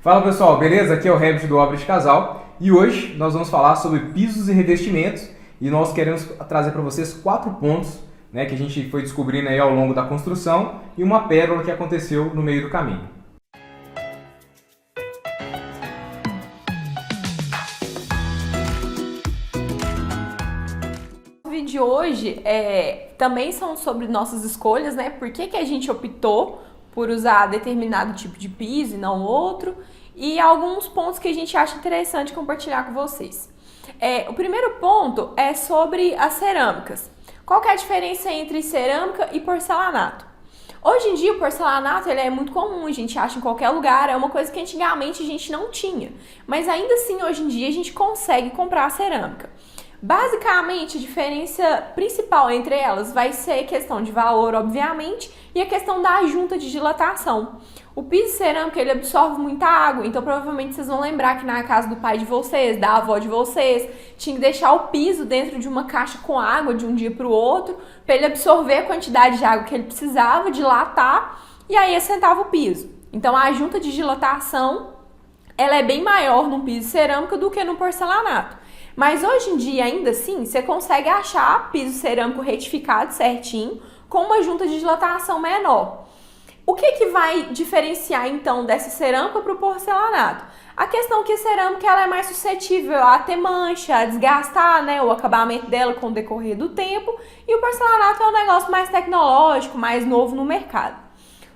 Fala pessoal, beleza? Aqui é o Herbert do Obra de Casal e hoje nós vamos falar sobre pisos e revestimentos e nós queremos trazer para vocês 4 pontos, né, que a gente foi descobrindo aí ao longo da construção e uma pérola que aconteceu no meio do caminho. O vídeo de hoje também são sobre nossas escolhas, né? Por que a gente optou por usar determinado tipo de piso e não outro, e alguns pontos que a gente acha interessante compartilhar com vocês. O primeiro ponto é sobre as cerâmicas. Qual que é a diferença entre cerâmica e porcelanato? Hoje em dia o porcelanato ele é muito comum, a gente acha em qualquer lugar, é uma coisa que antigamente a gente não tinha, mas ainda assim hoje em dia a gente consegue comprar a cerâmica. Basicamente, a diferença principal entre elas vai ser questão de valor, obviamente, e a questão da junta de dilatação. O piso cerâmico ele absorve muita água, então provavelmente vocês vão lembrar que na casa do pai de vocês, da avó de vocês, tinha que deixar o piso dentro de uma caixa com água de um dia para o outro, para ele absorver a quantidade de água que ele precisava, dilatar, e aí assentava o piso. Então a junta de dilatação ela é bem maior no piso cerâmico do que no porcelanato. Mas hoje em dia, ainda assim, você consegue achar piso cerâmico retificado certinho, com uma junta de dilatação menor. O que vai diferenciar, então, dessa cerâmica para o porcelanato? A questão é que a cerâmica ela é mais suscetível a ter mancha, a desgastar, né, o acabamento dela com o decorrer do tempo, e o porcelanato é um negócio mais tecnológico, mais novo no mercado.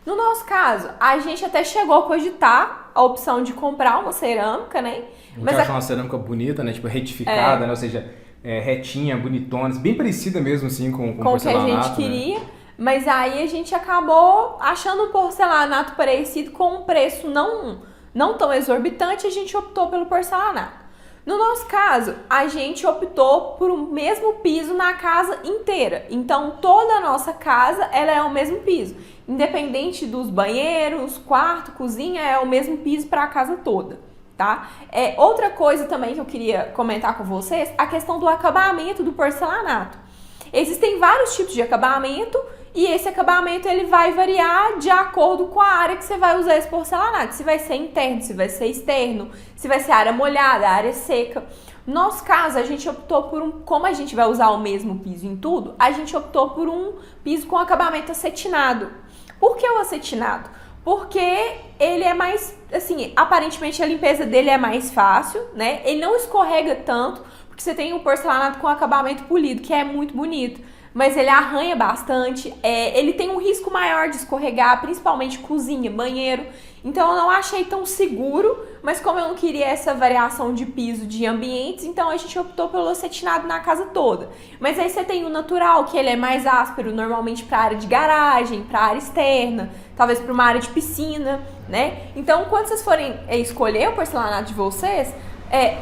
No nosso caso, a gente até chegou a cogitar a opção de comprar uma cerâmica, né? Mas achar uma cerâmica bonita, né? Tipo retificada, né? Ou seja, retinha, bonitona, bem parecida mesmo assim com porcelanato. O que a gente queria, né? Mas aí a gente acabou achando um porcelanato parecido com um preço não tão exorbitante, a gente optou pelo porcelanato. No nosso caso, a gente optou por o mesmo piso na casa inteira. Então, toda a nossa casa ela é o mesmo piso. Independente dos banheiros, quarto, cozinha, é o mesmo piso para a casa toda, tá? Outra coisa também que eu queria comentar com vocês, a questão do acabamento do porcelanato. Existem vários tipos de acabamento e esse acabamento ele vai variar de acordo com a área que você vai usar esse porcelanato. Se vai ser interno, se vai ser externo, se vai ser área molhada, área seca. No nosso caso, a gente optou por como a gente vai usar o mesmo piso em tudo, a gente optou por um piso com acabamento acetinado. Por que o acetinado? Porque ele é mais, assim, aparentemente a limpeza dele é mais fácil, né? Ele não escorrega tanto, porque você tem o porcelanato com acabamento polido, que é muito bonito, mas ele arranha bastante, ele tem um risco maior de escorregar, principalmente cozinha, banheiro, então eu não achei tão seguro, mas como eu não queria essa variação de piso de ambientes, então a gente optou pelo acetinado na casa toda. Mas aí você tem o natural, que ele é mais áspero, normalmente para área de garagem, para área externa, talvez para uma área de piscina, né? Então quando vocês forem escolher o porcelanato de vocês,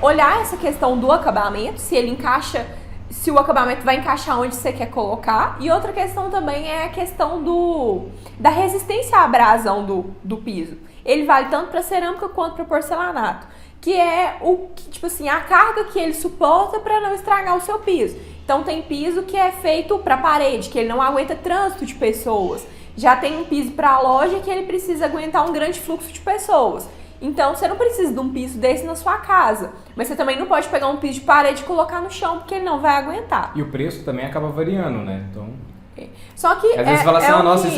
olhar essa questão do acabamento, se ele encaixa, se o acabamento vai encaixar onde você quer colocar. E outra questão também é a questão da resistência à abrasão do piso. Ele vale tanto para cerâmica quanto para porcelanato, que é tipo assim, a carga que ele suporta para não estragar o seu piso. Então tem piso que é feito para parede, que ele não aguenta trânsito de pessoas. Já tem um piso para loja que ele precisa aguentar um grande fluxo de pessoas. Então, você não precisa de um piso desse na sua casa. Mas você também não pode pegar um piso de parede e colocar no chão, porque ele não vai aguentar. E o preço também acaba variando, né? Então... Só que às vezes você fala assim, nossa,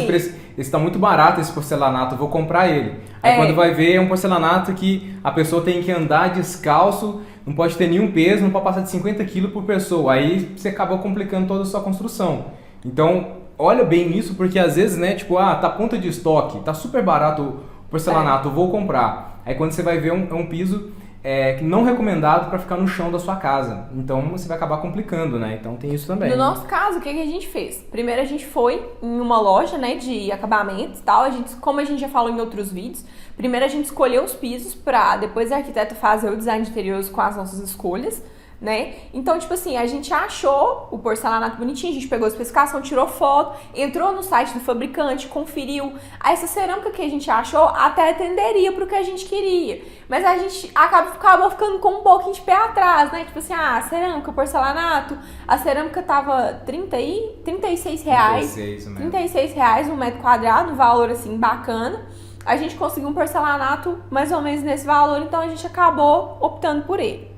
esse tá muito barato, esse porcelanato, eu vou comprar ele. Aí quando vai ver, é um porcelanato que a pessoa tem que andar descalço, não pode ter nenhum peso, não pode passar de 50 kg por pessoa. Aí você acaba complicando toda a sua construção. Então, olha bem nisso, porque às vezes, né, tipo, tá ponta de estoque, tá super barato o porcelanato, eu vou comprar. Aí quando você vai ver, é um piso não recomendado para ficar no chão da sua casa. Então você vai acabar complicando, né? Então tem isso também. No nosso caso, o que a gente fez? Primeiro a gente foi em uma loja, né, de acabamentos e tal. Como a gente já falou em outros vídeos, primeiro a gente escolheu os pisos para depois a arquiteta fazer o design de interiores com as nossas escolhas, né? Então, tipo assim, a gente achou o porcelanato bonitinho, a gente pegou a especificação, tirou foto, entrou no site do fabricante, conferiu. Essa cerâmica que a gente achou até atenderia pro que a gente queria, mas a gente acabou ficando com um pouquinho de pé atrás, né? Tipo assim, a cerâmica, o porcelanato, a cerâmica tava R$36. 36 R$36 um metro quadrado, um valor assim bacana. a gente conseguiu um porcelanato mais ou menos nesse valor, então a gente acabou optando por ele.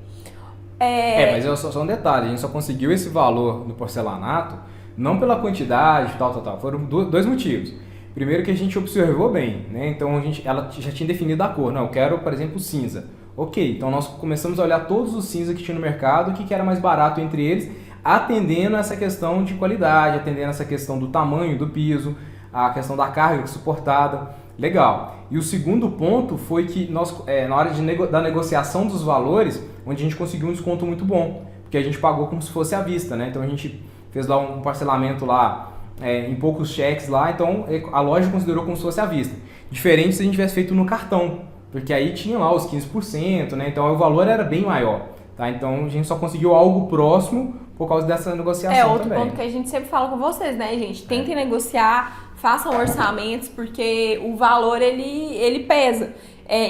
Mas é só um detalhe, a gente só conseguiu esse valor no porcelanato não pela quantidade, tal. Foram dois motivos. Primeiro que a gente observou bem, né? Então ela já tinha definido a cor. Não, eu quero, por exemplo, cinza. Ok, então nós começamos a olhar todos os cinzas que tinha no mercado, o que era mais barato entre eles, atendendo essa questão de qualidade, atendendo essa questão do tamanho do piso, a questão da carga suportada. Legal. E o segundo ponto foi que nós, na hora da negociação dos valores, onde a gente conseguiu um desconto muito bom, porque a gente pagou como se fosse à vista, né? Então a gente fez lá um parcelamento lá em poucos cheques lá, então a loja considerou como se fosse à vista. Diferente se a gente tivesse feito no cartão, porque aí tinha lá os 15%, né? Então o valor era bem maior, tá? Então a gente só conseguiu algo próximo por causa dessa negociação outro também. Ponto que a gente sempre fala com vocês, né, gente? Tentem negociar, façam orçamentos, porque o valor, ele pesa.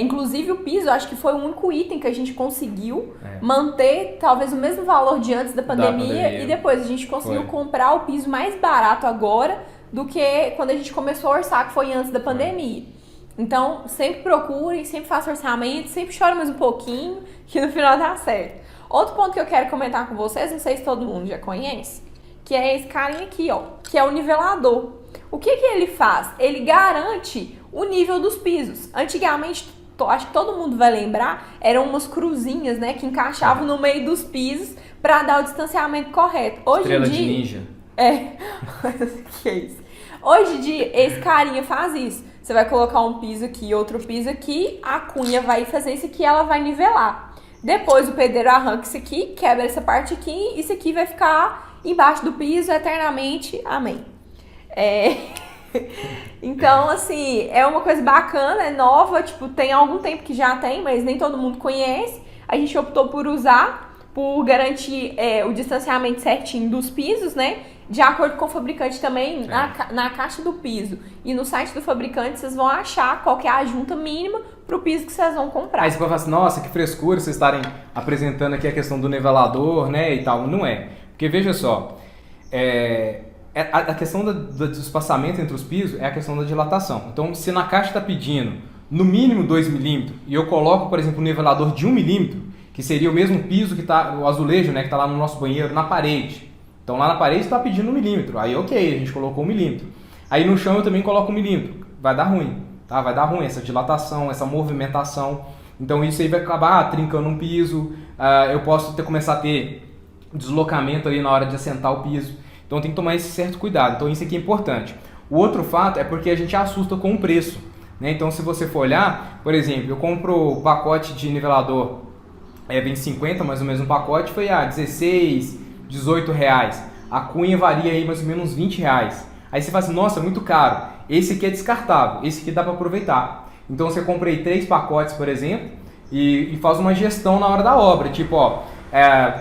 Inclusive o piso, acho que foi o único item que a gente conseguiu manter talvez o mesmo valor de antes da pandemia. E depois a gente conseguiu comprar o piso mais barato agora do que quando a gente começou a orçar, que foi antes da pandemia. Então, sempre procurem, sempre façam orçamento, sempre chorem mais um pouquinho, que no final dá certo. Outro ponto que eu quero comentar com vocês, não sei se todo mundo já conhece, que é esse carinha aqui, ó, que é o nivelador. O que ele faz? Ele garante o nível dos pisos. Antigamente, acho que todo mundo vai lembrar, eram umas cruzinhas, né, que encaixavam no meio dos pisos para dar o distanciamento correto. Hoje Estrela em dia, de ninja. Que é isso? Hoje em dia, esse carinha faz isso. Você vai colocar um piso aqui, outro piso aqui, a cunha vai fazer isso aqui, ela vai nivelar. Depois o pedreiro arranca isso aqui, quebra essa parte aqui, e isso aqui vai ficar embaixo do piso eternamente. Amém. Então, assim, é uma coisa bacana, é nova, tipo, tem algum tempo que já tem, mas nem todo mundo conhece. A gente optou por usar, por garantir o distanciamento certinho dos pisos, né? De acordo com o fabricante também, na caixa do piso e no site do fabricante, vocês vão achar qual que é a junta mínima pro piso que vocês vão comprar. Aí você vai falar assim, nossa, que frescura vocês estarem apresentando aqui a questão do nivelador, né, e tal. Não é. Porque, veja só, a questão do espaçamento entre os pisos é a questão da dilatação. Então, se na caixa está pedindo no mínimo 2 milímetros e eu coloco, por exemplo, um nivelador de 1 milímetro, que seria o mesmo piso que está, o azulejo, né, que está lá no nosso banheiro, na parede. Então lá na parede está pedindo 1 milímetro, aí ok, a gente colocou 1 milímetro. Aí no chão eu também coloco 1 milímetro, vai dar ruim, tá? Vai dar ruim essa dilatação, essa movimentação. Então isso aí vai acabar trincando um piso, eu posso começar a ter deslocamento ali na hora de assentar o piso. Então tem que tomar esse certo cuidado, então isso aqui é importante. O outro fato é porque a gente assusta com o preço, né? Então se você for olhar, por exemplo, eu compro o pacote de nivelador, vem 50 mais ou menos um pacote, foi 16, 18 reais. A cunha varia aí mais ou menos 20 reais. Aí você fala assim, nossa, muito caro. Esse aqui é descartável, esse aqui dá para aproveitar. Então você compra aí 3 pacotes, por exemplo, e faz uma gestão na hora da obra. Tipo,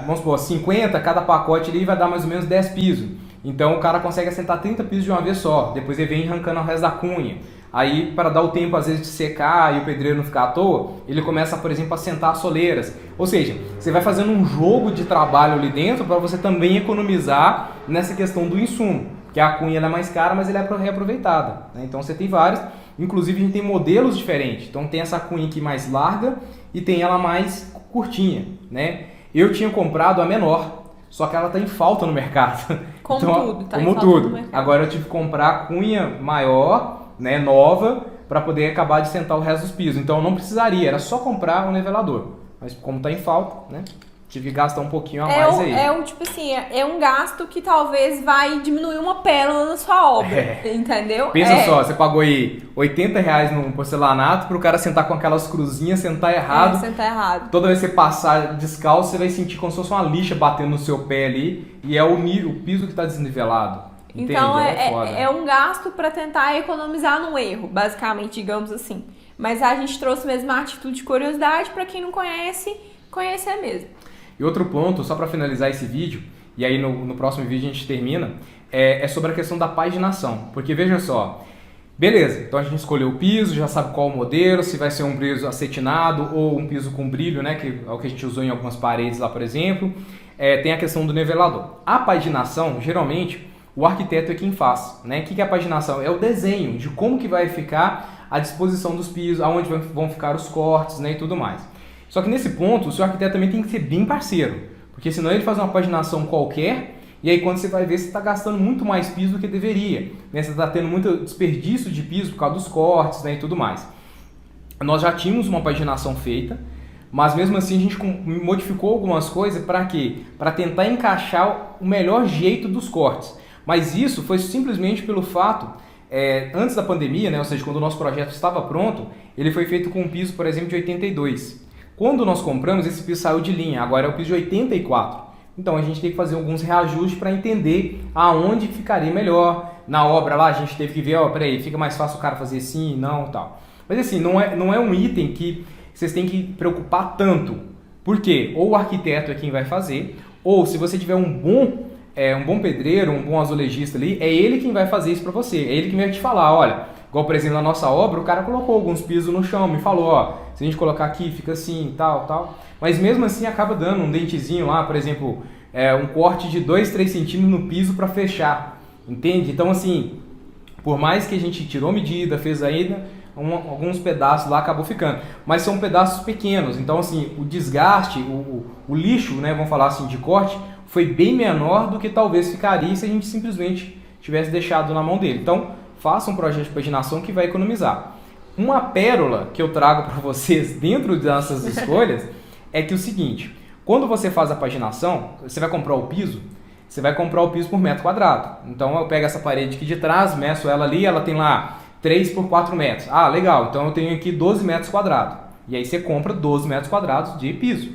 vamos supor, 50, cada pacote ali vai dar mais ou menos 10 pisos. Então o cara consegue assentar 30 pisos de uma vez só. Depois ele vem arrancando o resto da cunha. Aí, para dar o tempo, às vezes, de secar e o pedreiro não ficar à toa, ele começa, por exemplo, a assentar as soleiras. Ou seja, você vai fazendo um jogo de trabalho ali dentro para você também economizar nessa questão do insumo. Que a cunha ela é mais cara, mas ela é reaproveitada, né? Então, você tem vários. Inclusive, a gente tem modelos diferentes. Então, tem essa cunha aqui mais larga e tem ela mais curtinha, né? Eu tinha comprado a menor, só que ela está em falta no mercado. Como então, tudo, tá como em falta tudo. no mercado. Agora, eu tive que comprar a cunha maior, né, nova, para poder acabar de sentar o resto dos pisos. Então eu não precisaria, era só comprar um nivelador. Mas como está em falta, né, tive que gastar um pouquinho a mais aí. Tipo assim, é um gasto que talvez vai diminuir uma pérola na sua obra, entendeu? Pensa só, você pagou aí 80 reais num porcelanato para o cara sentar com aquelas cruzinhas, sentar errado. Sentar errado. Toda vez que você passar descalço, você vai sentir como se fosse uma lixa batendo no seu pé ali, e é o piso que está desnivelado. Então é um gasto para tentar economizar num erro, basicamente, digamos assim. Mas a gente trouxe mesmo a atitude de curiosidade para quem não conhece, conhecer mesmo. E outro ponto, só para finalizar esse vídeo, e aí no próximo vídeo a gente termina, é sobre a questão da paginação. Porque veja só, beleza, então a gente escolheu o piso, já sabe qual o modelo, se vai ser um piso acetinado ou um piso com brilho, né, que é o que a gente usou em algumas paredes lá, por exemplo. Tem a questão do nivelador. A paginação, geralmente, o arquiteto é quem faz, né? O que é a paginação? É o desenho de como que vai ficar a disposição dos pisos, aonde vão ficar os cortes, né, e tudo mais. Só que nesse ponto, o seu arquiteto também tem que ser bem parceiro, porque senão ele faz uma paginação qualquer, e aí quando você vai ver, você está gastando muito mais piso do que deveria, né? Você está tendo muito desperdício de piso por causa dos cortes, né, e tudo mais. Nós já tínhamos uma paginação feita, mas mesmo assim a gente modificou algumas coisas para quê? Para tentar encaixar o melhor jeito dos cortes. Mas isso foi simplesmente pelo fato, antes da pandemia, né, ou seja, quando o nosso projeto estava pronto, ele foi feito com um piso, por exemplo, de 82. Quando nós compramos, esse piso saiu de linha, agora é o piso de 84. Então a gente tem que fazer alguns reajustes para entender aonde ficaria melhor. Na obra lá a gente teve que ver, peraí, fica mais fácil o cara fazer assim, não, tal. Mas assim, não é um item que vocês têm que preocupar tanto. Por quê? Ou o arquiteto é quem vai fazer, ou se você tiver um bom pedreiro, um bom azulejista ali, é ele quem vai fazer isso para você. É ele que vai te falar, olha, igual por exemplo na nossa obra, o cara colocou alguns pisos no chão, me falou, se a gente colocar aqui, fica assim, tal. Mas mesmo assim acaba dando um dentezinho lá, por exemplo, um corte de 2, 3 centímetros no piso para fechar, entende? Então assim, por mais que a gente tirou medida, fez ainda, alguns pedaços lá acabou ficando, mas são pedaços pequenos, então assim, o desgaste, o lixo, né, vamos falar assim, de corte, foi bem menor do que talvez ficaria se a gente simplesmente tivesse deixado na mão dele. Então, faça um projeto de paginação que vai economizar. Uma pérola que eu trago para vocês dentro dessas escolhas é que o seguinte, quando você faz a paginação, você vai comprar o piso, você vai comprar o piso por metro quadrado. Então, eu pego essa parede aqui de trás, meço ela ali, ela tem lá 3 por 4 metros. Ah, legal, então eu tenho aqui 12 metros quadrados. E aí você compra 12 metros quadrados de piso.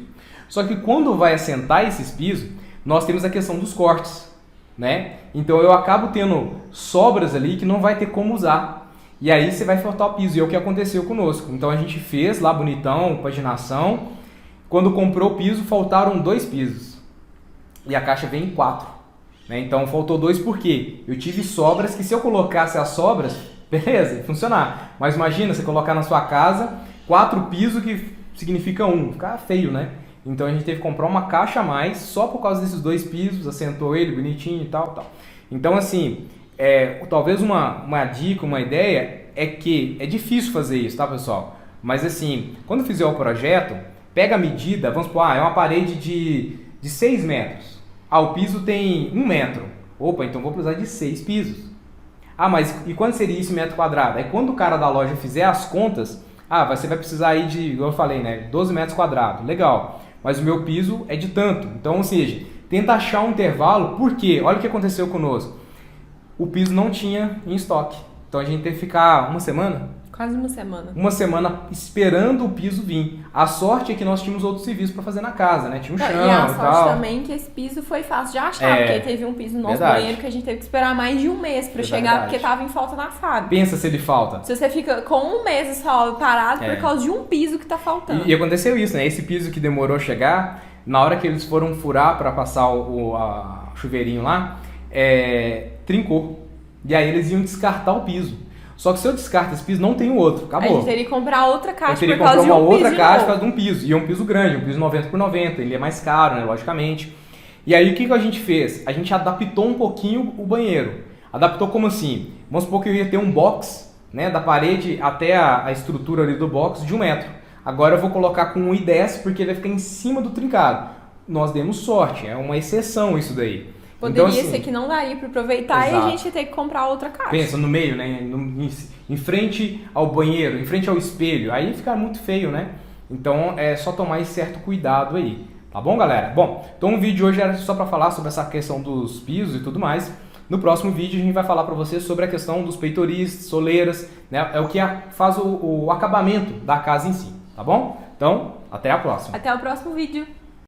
Só que quando vai assentar esses pisos, nós temos a questão dos cortes, né? Então eu acabo tendo sobras ali que não vai ter como usar. E aí você vai faltar o piso, e é o que aconteceu conosco. Então a gente fez lá bonitão, paginação. Quando comprou o piso, faltaram 2 pisos. E a caixa vem em 4. Né? Então faltou 2 por quê? Eu tive sobras que se eu colocasse as sobras, beleza, ia funcionar. Mas imagina você colocar na sua casa 4 pisos que significa 1. Fica feio, né? Então a gente teve que comprar uma caixa a mais só por causa desses 2 pisos, assentou ele bonitinho e tal. Então assim, talvez uma dica, uma ideia é que é difícil fazer isso, tá pessoal? Mas assim, quando fizer o projeto, pega a medida, vamos supor, é uma parede de 6 metros. O piso tem 1 metro. Opa, então vou precisar de 6 pisos. Mas e quanto seria isso em metro quadrado? Aí quando o cara da loja fizer as contas, você vai precisar aí de, igual eu falei, né, 12 metros quadrados. Legal. Mas o meu piso é de tanto. Então, ou seja, tenta achar um intervalo, porque olha o que aconteceu conosco. O piso não tinha em estoque. Então a gente teve que ficar uma semana? Quase uma semana. Uma semana esperando o piso vir. A sorte é que nós tínhamos outros serviços para fazer na casa, né? Tinha um chão e tal. E a sorte também que esse piso foi fácil de achar, porque teve um piso no nosso banheiro que a gente teve que esperar mais de 1 mês para chegar, porque tava em falta na fábrica. Pensa se ele falta. Se você fica com 1 mês só parado por causa de um piso que tá faltando. E aconteceu isso, né? Esse piso que demorou a chegar, na hora que eles foram furar para passar o chuveirinho lá, trincou. E aí eles iam descartar o piso. Só que se eu descarto esse piso, não tem o outro. Acabou. A gente teria que comprar outra caixa por causa de um piso. Eu teria que comprar uma outra caixa por causa de um piso. E é um piso grande, um piso 90 por 90. Ele é mais caro, né? Logicamente. E aí o que a gente fez? A gente adaptou um pouquinho o banheiro. Adaptou como assim? Vamos supor que eu ia ter um box, né? Da parede até a estrutura ali do box de 1 metro. Agora eu vou colocar com 1,10 porque ele vai ficar em cima do trincado. Nós demos sorte. É uma exceção isso daí. Poderia então, assim, ser que não daria para aproveitar. Exato. E a gente ia ter que comprar outra caixa. Pensa no meio, né? Em frente ao banheiro, em frente ao espelho. Aí fica muito feio, né? Então é só tomar esse certo cuidado aí. Tá bom, galera? Bom, então o vídeo hoje era só para falar sobre essa questão dos pisos e tudo mais. No próximo vídeo a gente vai falar para vocês sobre a questão dos peitoris, soleiras, né? É o que faz o acabamento da casa em si, tá bom? Então, até a próxima. Até o próximo vídeo.